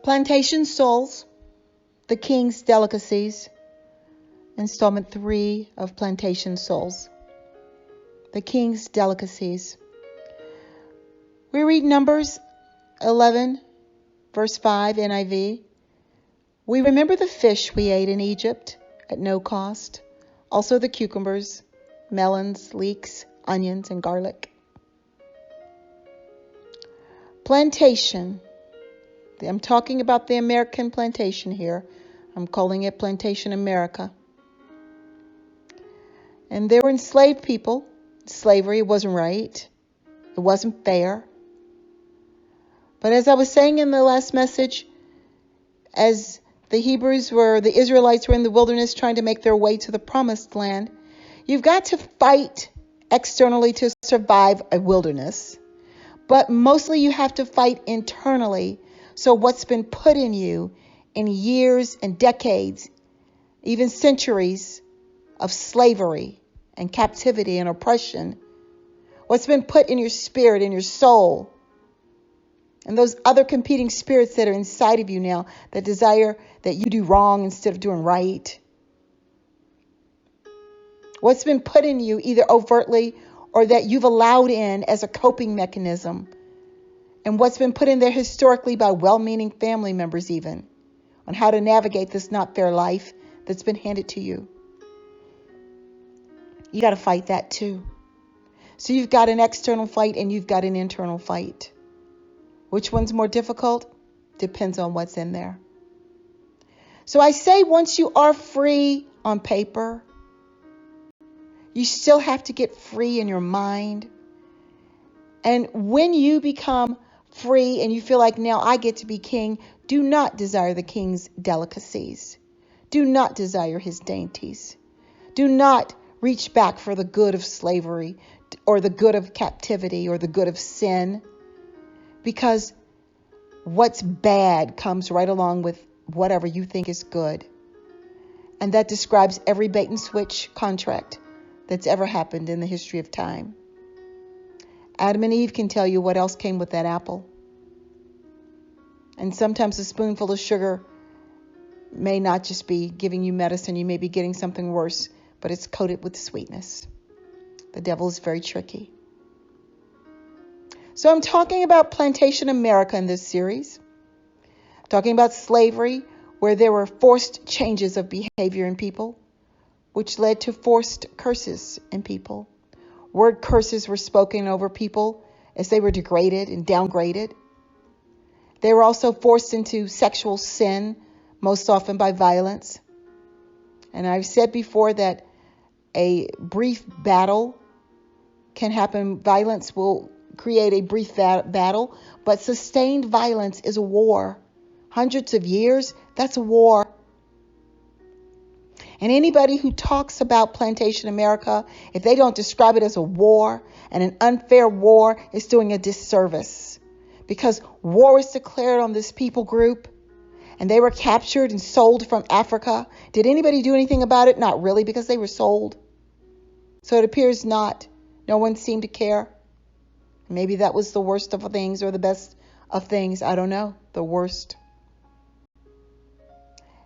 Plantation Souls, The King's Delicacies, Installment 3 of Plantation Souls. The King's Delicacies. We read Numbers 11, verse 5, NIV. We remember the fish we ate in Egypt at no cost, also the cucumbers, melons, leeks, onions, and garlic. Plantation. I'm talking about the American plantation here. I'm calling it Plantation America. And there were enslaved people. Slavery wasn't right. It wasn't fair. But as I was saying in the last message, as the Israelites were in the wilderness trying to make their way to the promised land, you've got to fight externally to survive a wilderness. But mostly you have to fight internally. So what's been put in you in years and decades, even centuries of slavery and captivity and oppression, what's been put in your spirit, in your soul, and those other competing spirits that are inside of you now that desire that you do wrong instead of doing right. What's been put in you either overtly or that you've allowed in as a coping mechanism. And what's been put in there historically by well-meaning family members even on how to navigate this not fair life that's been handed to you. You got to fight that too. So you've got an external fight and you've got an internal fight. Which one's more difficult? Depends on what's in there. So I say once you are free on paper, you still have to get free in your mind. And when you become free and you feel like now I get to be king, do not desire the king's delicacies. Do not desire his dainties. Do not reach back for the good of slavery or the good of captivity or the good of sin, because what's bad comes right along with whatever you think is good. And that describes every bait and switch contract that's ever happened in the history of time. Adam and Eve can tell you what else came with that apple. And sometimes a spoonful of sugar may not just be giving you medicine. You may be getting something worse, but it's coated with sweetness. The devil is very tricky. So I'm talking about Plantation America in this series. Talking about slavery, where there were forced changes of behavior in people, which led to forced curses in people. Word curses were spoken over people as they were degraded and downgraded. They were also forced into sexual sin, most often by violence. And I've said before that a brief battle can happen. Violence will create a brief battle, but sustained violence is a war. Hundreds of years, that's a war. And anybody who talks about Plantation America, if they don't describe it as a war and an unfair war, is doing a disservice. Because war was declared on this people group and they were captured and sold from Africa. Did anybody do anything about it? Not really, because they were sold. So it appears not. No one seemed to care. Maybe that was the worst of things or the best of things. I don't know. The worst.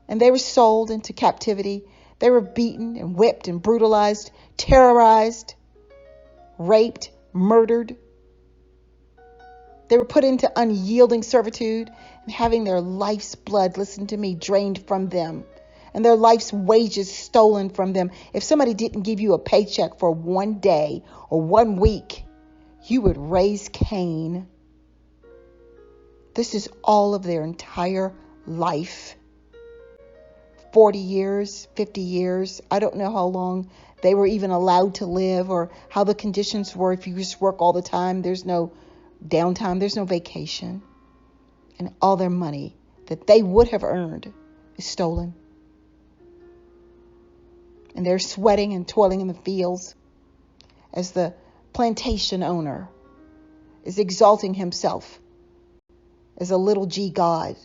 And they were sold into captivity. They were beaten and whipped and brutalized, terrorized, raped, murdered. They were put into unyielding servitude and having their life's blood, listen to me, drained from them and their life's wages stolen from them. If somebody didn't give you a paycheck for one day or 1 week, you would raise Cain. This is all of their entire life. 40 years, 50 years. I don't know how long they were even allowed to live or how the conditions were. If you just work all the time, there's no downtime, there's no vacation. And all their money that they would have earned is stolen. And they're sweating and toiling in the fields as the plantation owner is exalting himself as a little g God.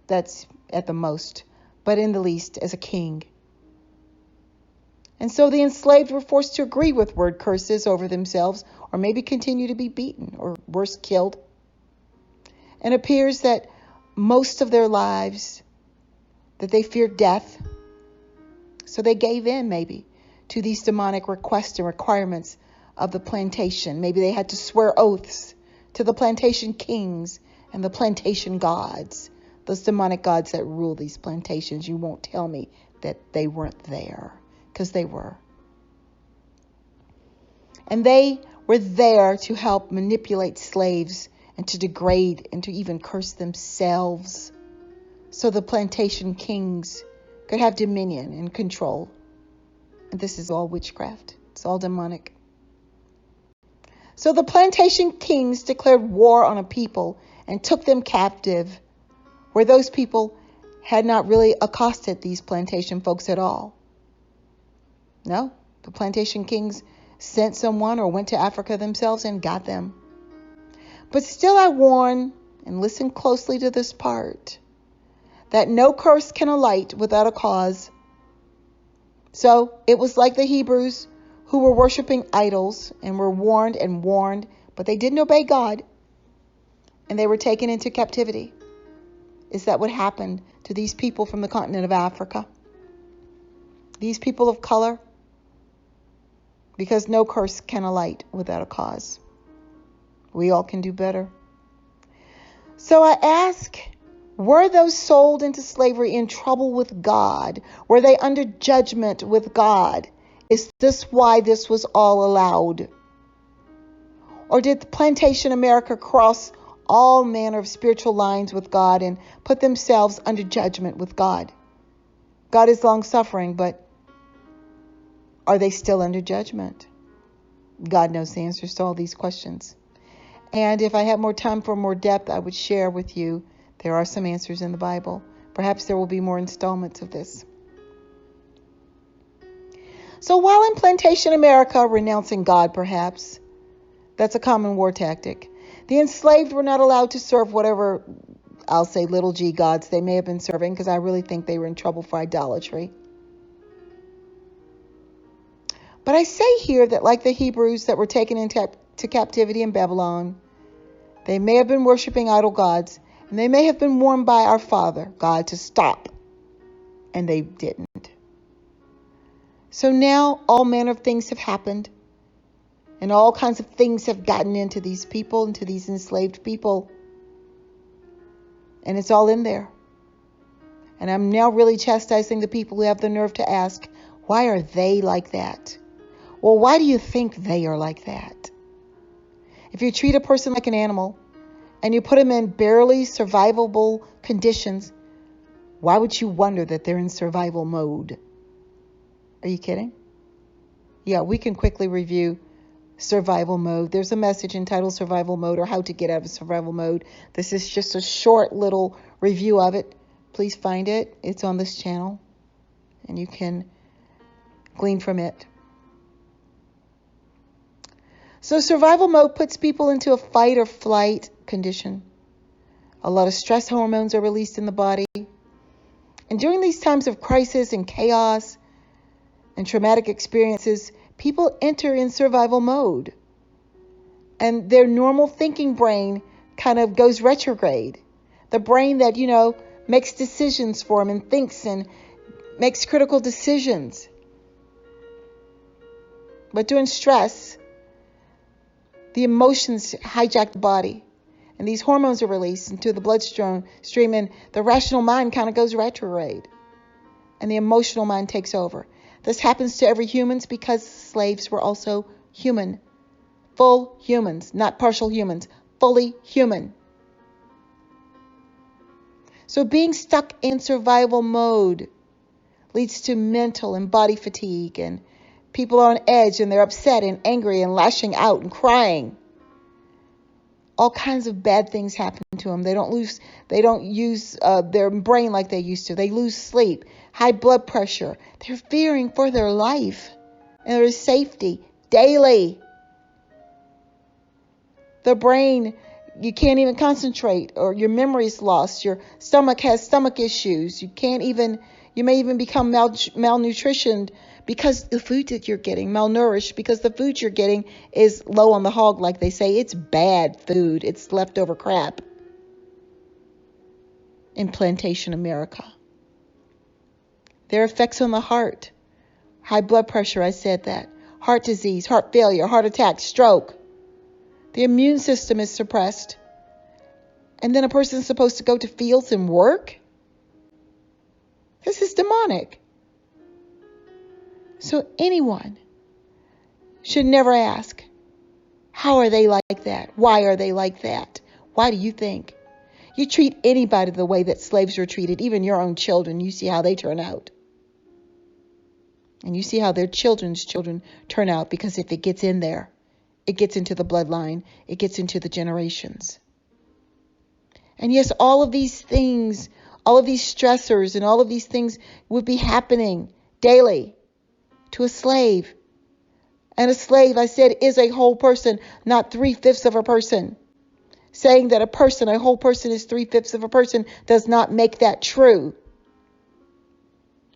That's at the most, but in the least as a king. And so the enslaved were forced to agree with word curses over themselves, or maybe continue to be beaten, or worse, killed. And it appears that most of their lives, that they feared death. So they gave in maybe to these demonic requests and requirements of the plantation. Maybe they had to swear oaths to the plantation kings and the plantation gods, those demonic gods that rule these plantations. You won't tell me that they weren't there, because they were. And they were there to help manipulate slaves and to degrade and to even curse themselves, so the plantation kings could have dominion and control. And this is all witchcraft. It's all demonic. So the plantation kings declared war on a people and took them captive, where those people had not really accosted these plantation folks at all. No, the plantation kings sent someone or went to Africa themselves and got them. But still I warn, and listen closely to this part, that no curse can alight without a cause. So it was like the Hebrews who were worshiping idols and were warned, but they didn't obey God, and they were taken into captivity. Is that what happened to these people from the continent of Africa? These people of color? Because no curse can alight without a cause. We all can do better. So I ask, were those sold into slavery in trouble with God? Were they under judgment with God? Is this why this was all allowed? Or did the plantation America cross all manner of spiritual lines with God and put themselves under judgment with God? God is long-suffering, but are they still under judgment? God knows the answers to all these questions. And if I had more time for more depth, I would share with you. There are some answers in the Bible. Perhaps there will be more installments of this. So while in plantation America, renouncing God perhaps, that's a common war tactic, the enslaved were not allowed to serve whatever, I'll say little g gods they may have been serving, because I really think they were in trouble for idolatry. But I say here that like the Hebrews that were taken into captivity in Babylon, they may have been worshiping idol gods, and they may have been warned by our Father, God, to stop. And they didn't. So now all manner of things have happened. And all kinds of things have gotten into these people, into these enslaved people. And it's all in there. And I'm now really chastising the people who have the nerve to ask, why are they like that? Well, why do you think they are like that? If you treat a person like an animal, and you put them in barely survivable conditions, why would you wonder that they're in survival mode? Are you kidding? Yeah, we can quickly review survival mode. There's a message entitled Survival Mode, or How to Get Out of Survival Mode. This is just a short little review of it. Please find it. It's on this channel, and you can glean from it. So survival mode puts people into a fight or flight condition. A lot of stress hormones are released in the body. And during these times of crisis and chaos and traumatic experiences, people enter in survival mode. And their normal thinking brain kind of goes retrograde. The brain that, makes decisions for them and thinks and makes critical decisions. But during stress, the emotions hijack the body, and these hormones are released into the bloodstream, and the rational mind kind of goes retrograde, and the emotional mind takes over. This happens to every humans because slaves were also human, full humans, not partial humans, fully human. So being stuck in survival mode leads to mental and body fatigue, and people are on edge, and they're upset and angry and lashing out and crying. All kinds of bad things happen to them. They don't use their brain like they used to. They lose sleep, high blood pressure. They're fearing for their life and their safety daily. The brain, you can't even concentrate, or your memory is lost. Your stomach has stomach issues. You may even become malnutritioned because the food that you're getting, malnourished, because the food you're getting is low on the hog, like they say. It's bad food. It's leftover crap. in Plantation America. There are effects on the heart. High blood pressure, I said that. Heart disease, heart failure, heart attack, stroke. The immune system is suppressed. And then a person is supposed to go to fields and work? This is demonic. So anyone should never ask, how are they like that? Why are they like that? Why do you think? You treat anybody the way that slaves were treated, even your own children, you see how they turn out. And you see how their children's children turn out, because if it gets in there, it gets into the bloodline, it gets into the generations. And yes, all of these things, all of these stressors and all of these things would be happening daily to a slave. And a slave, I said, is a whole person, not 3/5 of a person. Saying that a whole person is 3/5 of a person does not make that true.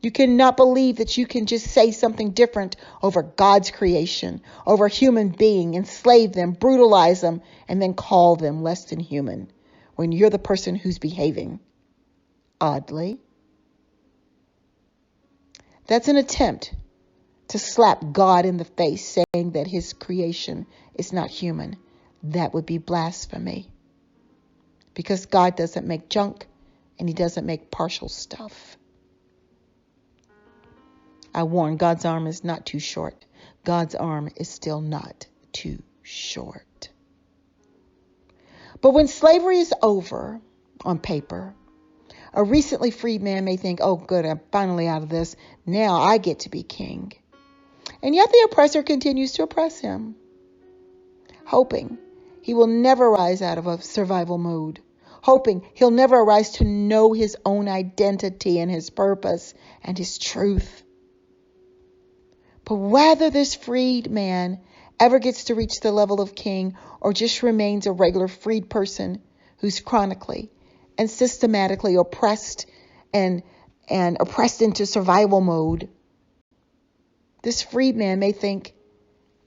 You cannot believe that you can just say something different over God's creation, over a human being, enslave them, brutalize them, and then call them less than human when you're the person who's behaving oddly. That's an attempt to slap God in the face, saying that his creation is not human. That would be blasphemy. Because God doesn't make junk and he doesn't make partial stuff. I warn, God's arm is not too short. God's arm is still not too short. But when slavery is over, on paper, a recently freed man may think, oh good, I'm finally out of this. Now I get to be king. And yet the oppressor continues to oppress him, hoping he will never rise out of a survival mode, hoping he'll never arise to know his own identity and his purpose and his truth. But whether this freed man ever gets to reach the level of king or just remains a regular freed person who's chronically and systematically oppressed and oppressed into survival mode, this freed man may think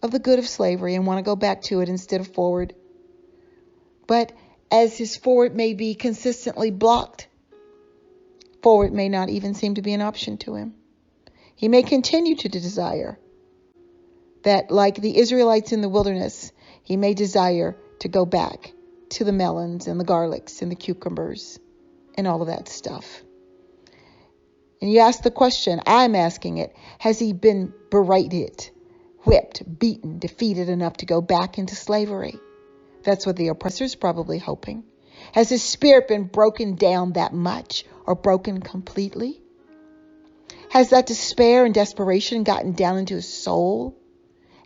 of the good of slavery and want to go back to it instead of forward. But as his forward may be consistently blocked, forward may not even seem to be an option to him. He may continue to desire that, like the Israelites in the wilderness, he may desire to go back to the melons and the garlics and the cucumbers and all of that stuff. And you ask the question, I'm asking it, has he been berated, whipped, beaten, defeated enough to go back into slavery? That's what the oppressor's probably hoping. Has his spirit been broken down that much or broken completely? Has that despair and desperation gotten down into his soul?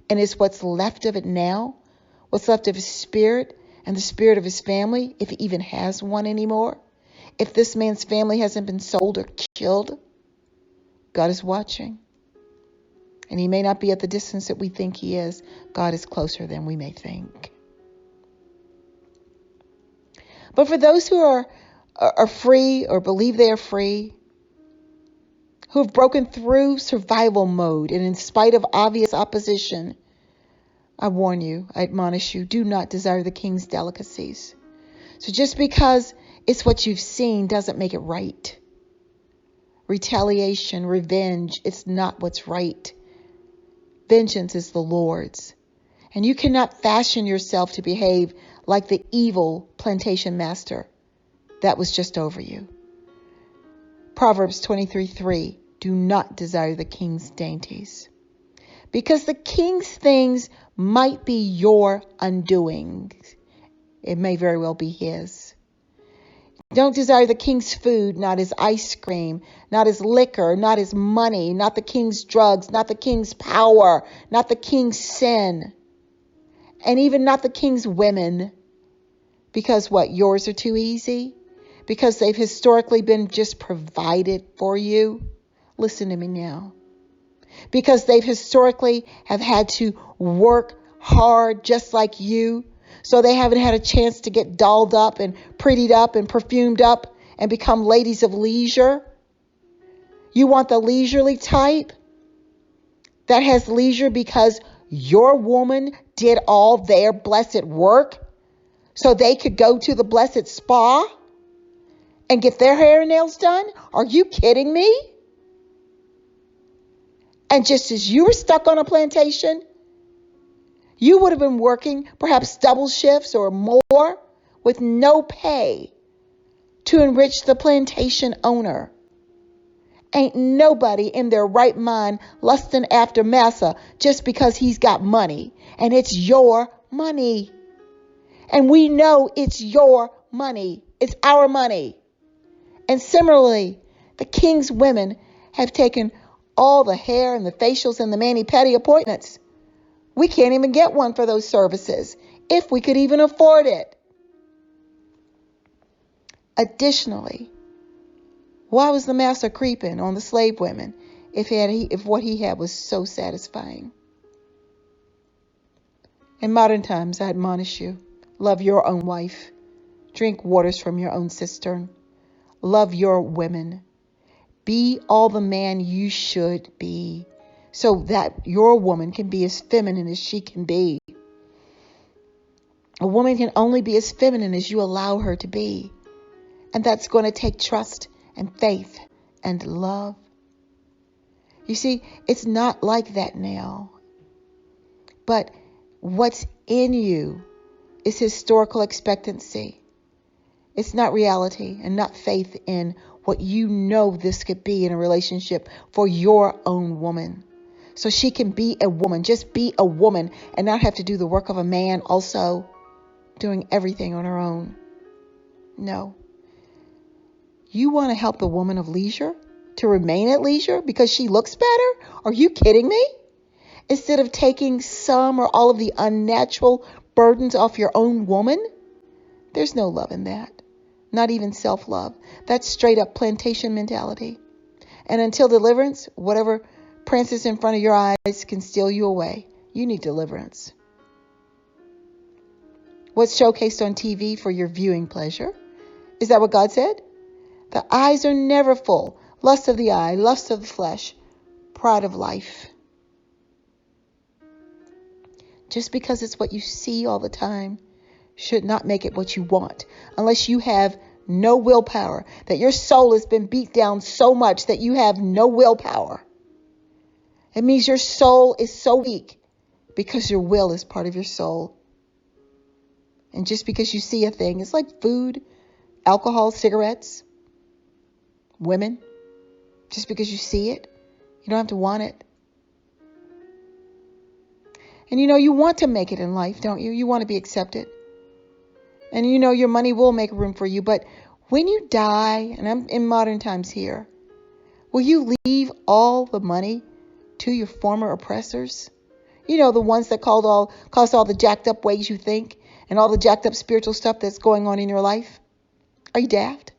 And is what's left of it now, what's left of his spirit and the spirit of his family, if he even has one anymore? If this man's family hasn't been sold or killed, God is watching. And he may not be at the distance that we think he is. God is closer than we may think. But for those who are free or believe they are free, who have broken through survival mode and in spite of obvious opposition, I warn you, I admonish you, do not desire the king's delicacies. So just because it's what you've seen doesn't make it right. Retaliation, revenge, it's not what's right. Vengeance is the Lord's. And you cannot fashion yourself to behave like the evil plantation master that was just over you. Proverbs 23:3, do not desire the king's dainties, because the king's things might be your undoing. It may very well be his. Don't desire the king's food, not his ice cream, not his liquor, not his money, not the king's drugs, not the king's power, not the king's sin, and even not the king's women. Because what? Yours are too easy? Because they've historically been just provided for you? Listen to me now. Because they've historically have had to work hard just like you, so they haven't had a chance to get dolled up and prettied up and perfumed up and become ladies of leisure. You want the leisurely type that has leisure because your woman did all their blessed work so they could go to the blessed spa and get their hair and nails done? Are you kidding me? And just as you were stuck on a plantation, you would have been working perhaps double shifts or more with no pay to enrich the plantation owner. Ain't nobody in their right mind lusting after massa just because he's got money. And it's your money. And we know it's your money. It's our money. And similarly, the king's women have taken all the hair and the facials and the mani-pedi appointments. We can't even get one for those services, if we could even afford it. Additionally, why was the master creeping on the slave women if what he had was so satisfying? In modern times, I admonish you, love your own wife. Drink waters from your own cistern. Love your women. Be all the man you should be, so that your woman can be as feminine as she can be. A woman can only be as feminine as you allow her to be. And that's going to take trust and faith and love. You see, it's not like that now. But what's in you is historical expectancy. It's not reality and not faith in what you know this could be in a relationship for your own woman. So she can be a woman, just be a woman and not have to do the work of a man also doing everything on her own. No. You want to help the woman of leisure to remain at leisure because she looks better? Are you kidding me? Instead of taking some or all of the unnatural burdens off your own woman? There's no love in that. Not even self-love. That's straight up plantation mentality. And until deliverance, whatever prances in front of your eyes can steal you away. You need deliverance. What's showcased on TV for your viewing pleasure? Is that what God said? The eyes are never full. Lust of the eye, lust of the flesh, pride of life. Just because it's what you see all the time should not make it what you want, unless you have no willpower, that your soul has been beat down so much that you have no willpower. It means your soul is so weak because your will is part of your soul. And just because you see a thing, it's like food, alcohol, cigarettes, women. Just because you see it, you don't have to want it. And you want to make it in life, don't you? You want to be accepted. And your money will make room for you. But when you die, and I'm in modern times here, will you leave all the money to your former oppressors? The ones that caused all the jacked up ways you think and all the jacked up spiritual stuff that's going on in your life. Are you daft?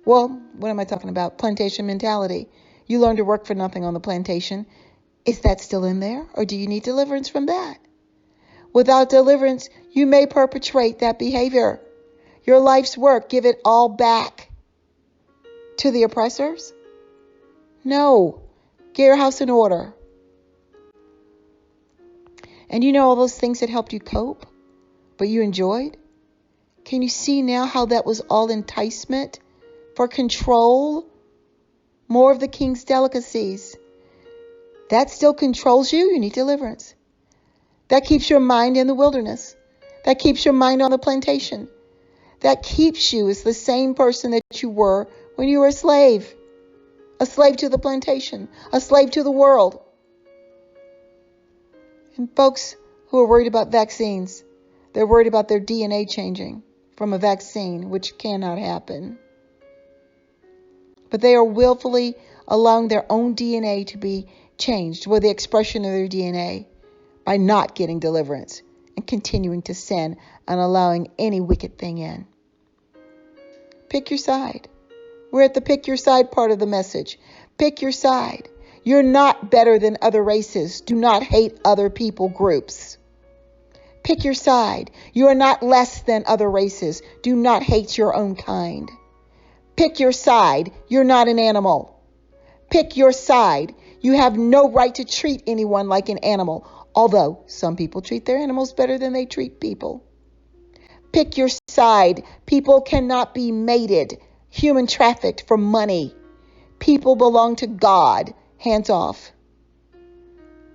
Well, what am I talking about? Plantation mentality. You learn to work for nothing on the plantation. Is that still in there? Or do you need deliverance from that? Without deliverance, you may perpetrate that behavior. Your life's work, give it all back to the oppressors? No. Get your house in order. And all those things that helped you cope, but you enjoyed? Can you see now how that was all enticement for control? More of the king's delicacies. That still controls you. You need deliverance. That keeps your mind in the wilderness. That keeps your mind on the plantation. That keeps you as the same person that you were when you were a slave to the plantation, a slave to the world. And folks who are worried about vaccines, they're worried about their DNA changing from a vaccine, which cannot happen. But they are willfully allowing their own DNA to be changed with the expression of their DNA by not getting deliverance and continuing to sin and allowing any wicked thing in. Pick your side. We're at the pick your side part of the message. Pick your side. You're not better than other races. Do not hate other people groups. Pick your side. You are not less than other races. Do not hate your own kind. Pick your side. You're not an animal. Pick your side. You have no right to treat anyone like an animal, although some people treat their animals better than they treat people. Pick your side. People cannot be mated, human trafficked for money. People belong to God. Hands off.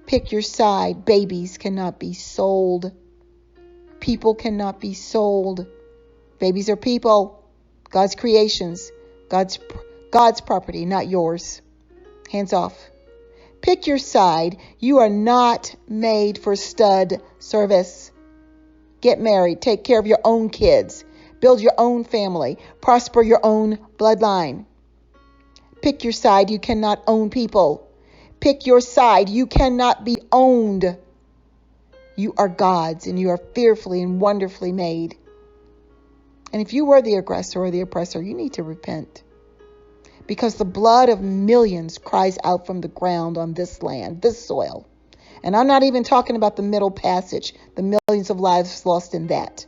Pick your side. Babies cannot be sold. People cannot be sold. Babies are people. God's creations. God's property, not yours. Hands off. Pick your side. You are not made for stud service. Get married. Take care of your own kids. Build your own family. Prosper your own bloodline. Pick your side. You cannot own people. Pick your side. You cannot be owned. You are God's, and you are fearfully and wonderfully made. And if you were the aggressor or the oppressor, you need to repent. Because the blood of millions cries out from the ground on this land, this soil. And I'm not even talking about the Middle Passage, the millions of lives lost in that.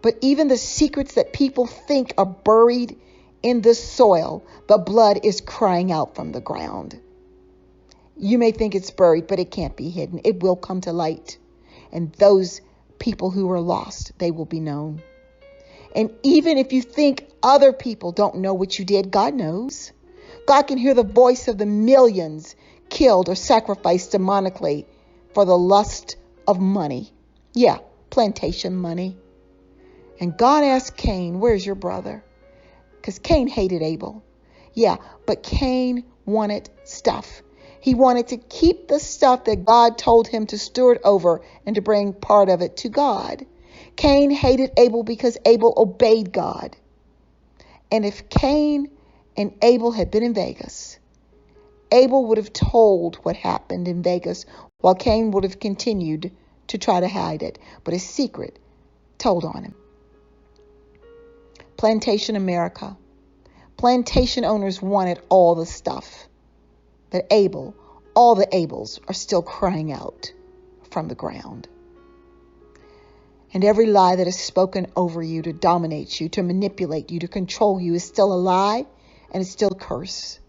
But even the secrets that people think are buried in this soil, the blood is crying out from the ground. You may think it's buried, but it can't be hidden. It will come to light. And those people who are lost, they will be known. And even if you think other people don't know what you did, God knows. God can hear the voice of the millions killed or sacrificed demonically for the lust of money. Yeah, plantation money. And God asked Cain, where's your brother? Because Cain hated Abel. Yeah, but Cain wanted stuff. He wanted to keep the stuff that God told him to steward over and to bring part of it to God. Cain hated Abel because Abel obeyed God. And if Cain and Abel had been in Vegas, Abel would have told what happened in Vegas, while Cain would have continued to try to hide it. But his secret told on him. Plantation America. Plantation owners wanted all the stuff that all the Abels are still crying out from the ground. And every lie that is spoken over you to dominate you, to manipulate you, to control you is still a lie, and it's still a curse.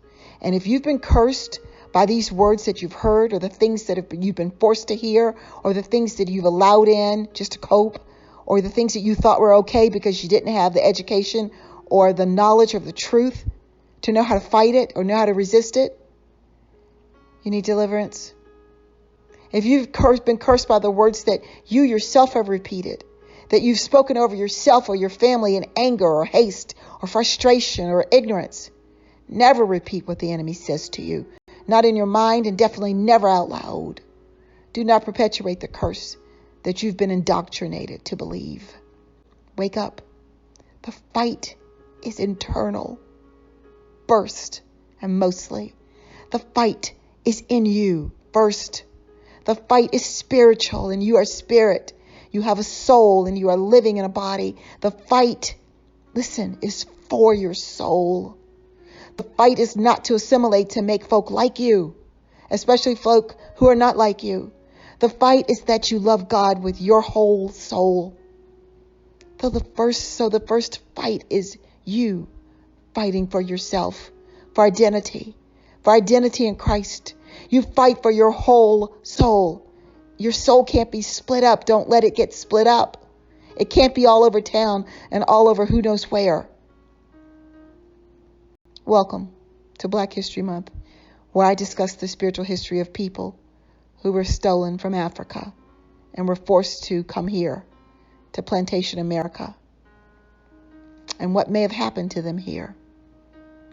And if you've been cursed by these words that you've heard, or the things that you've been forced to hear, or the things that you've allowed in just to cope, or the things that you thought were okay because you didn't have the education or the knowledge of the truth to know how to fight it or know how to resist it, you need deliverance. If you've been cursed by the words that you yourself have repeated, that you've spoken over yourself or your family in anger or haste or frustration or ignorance, never repeat what the enemy says to you. Not in your mind, and definitely never out loud. Do not perpetuate the curse that you've been indoctrinated to believe. Wake up. The fight is internal, first and mostly. The fight is in you first. The fight is spiritual, and you are spirit. You have a soul, and you are living in a body. The fight, listen, is for your soul. The fight is not to assimilate to make folk like you, especially folk who are not like you. The fight is that you love God with your whole soul. So the first fight is you fighting for yourself, for identity in Christ. You fight for your whole soul. Your soul can't be split up. Don't let it get split up. It can't be all over town and all over who knows where. Welcome to Black History Month, where I discuss the spiritual history of people who were stolen from Africa and were forced to come here to Plantation America, and what may have happened to them here.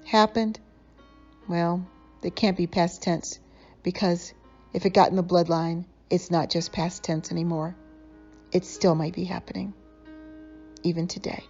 Happened? Well, it can't be past tense, because if it got in the bloodline, it's not just past tense anymore. It still might be happening, even today.